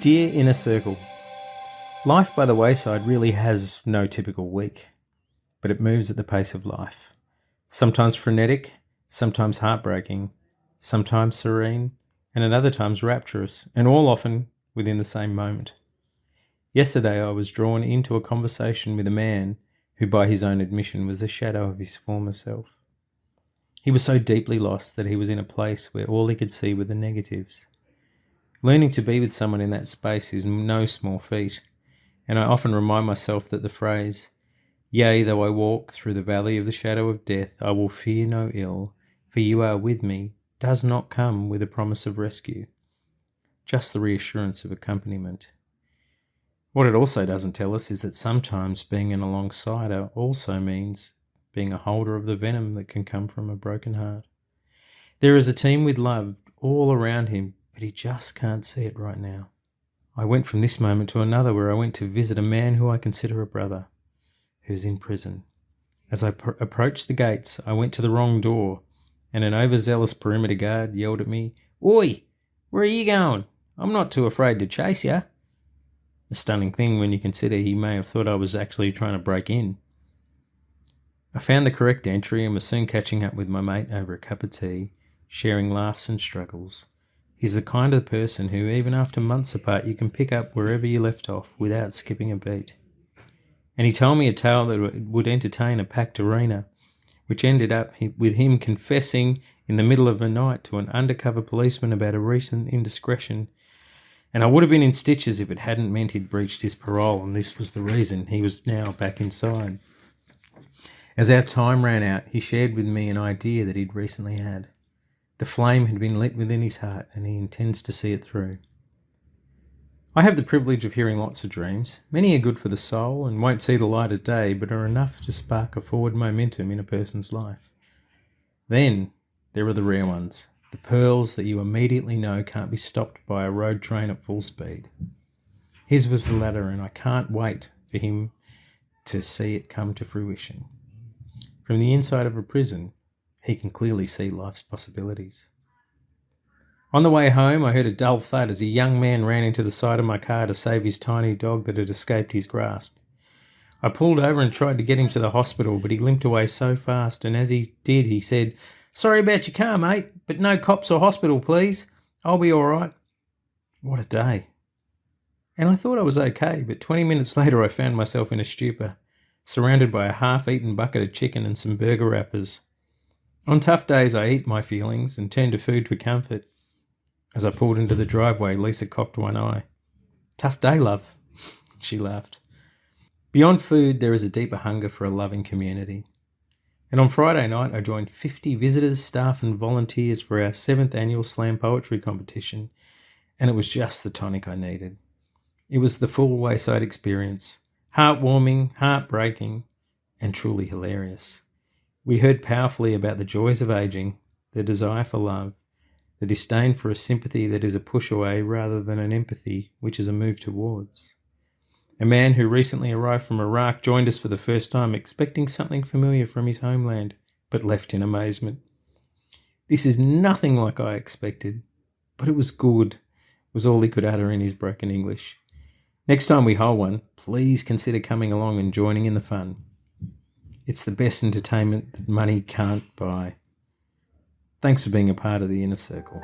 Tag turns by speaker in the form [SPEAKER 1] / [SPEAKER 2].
[SPEAKER 1] Dear Inner Circle, life by the wayside really has no typical week, but it moves at the pace of life. Sometimes frenetic, sometimes heartbreaking, sometimes serene, and at other times rapturous, and all often within the same moment. Yesterday I was drawn into a conversation with a man who by his own admission was a shadow of his former self. He was so deeply lost that he was in a place where all he could see were the negatives. Learning to be with someone in that space is no small feat, and I often remind myself that the phrase, "Yea, though I walk through the valley of the shadow of death, I will fear no ill, for you are with me," does not come with a promise of rescue, just the reassurance of accompaniment. What it also doesn't tell us is that sometimes being an alongside also means being a holder of the venom that can come from a broken heart. There is a team with love all around him, but he just can't see it right now. I went from this moment to another where I went to visit a man who I consider a brother, who's in prison. As I approached the gates, I went to the wrong door, and an overzealous perimeter guard yelled at me, "Oi, where are you going? I'm not too afraid to chase you." A stunning thing when you consider he may have thought I was actually trying to break in. I found the correct entry and was soon catching up with my mate over a cup of tea, sharing laughs and struggles. He's the kind of person who, even after months apart, you can pick up wherever you left off without skipping a beat. And he told me a tale that would entertain a packed arena, which ended up with him confessing in the middle of the night to an undercover policeman about a recent indiscretion. And I would have been in stitches if it hadn't meant he'd breached his parole, and this was the reason he was now back inside. As our time ran out, he shared with me an idea that he'd recently had. The flame had been lit within his heart, and he intends to see it through. I have the privilege of hearing lots of dreams. Many are good for the soul and won't see the light of day, but are enough to spark a forward momentum in a person's life. Then there are the rare ones, the pearls that you immediately know can't be stopped by a road train at full speed. His was the latter, and I can't wait for him to see it come to fruition. From the inside of a prison, he can clearly see life's possibilities. On the way home, I heard a dull thud as a young man ran into the side of my car to save his tiny dog that had escaped his grasp. I pulled over and tried to get him to the hospital, but he limped away so fast, and as he did, he said, "Sorry about your car, mate, but no cops or hospital, please. I'll be all right." What a day. And I thought I was okay, but 20 minutes later I found myself in a stupor, surrounded by a half-eaten bucket of chicken and some burger wrappers. On tough days, I eat my feelings and turn to food for comfort. As I pulled into the driveway, Lisa cocked one eye. "Tough day, love," she laughed. Beyond food, there is a deeper hunger for a loving community. And on Friday night, I joined 50 visitors, staff and volunteers for our 7th annual slam poetry competition, and it was just the tonic I needed. It was the full Wayside experience, heartwarming, heartbreaking, and truly hilarious. We heard powerfully about the joys of aging, the desire for love, the disdain for a sympathy that is a push away rather than an empathy which is a move towards. A man who recently arrived from Iraq joined us for the first time, expecting something familiar from his homeland, but left in amazement. "This is nothing like I expected, but it was good," was all he could utter in his broken English. Next time we hold one, please consider coming along and joining in the fun. It's the best entertainment that money can't buy. Thanks for being a part of the Inner Circle.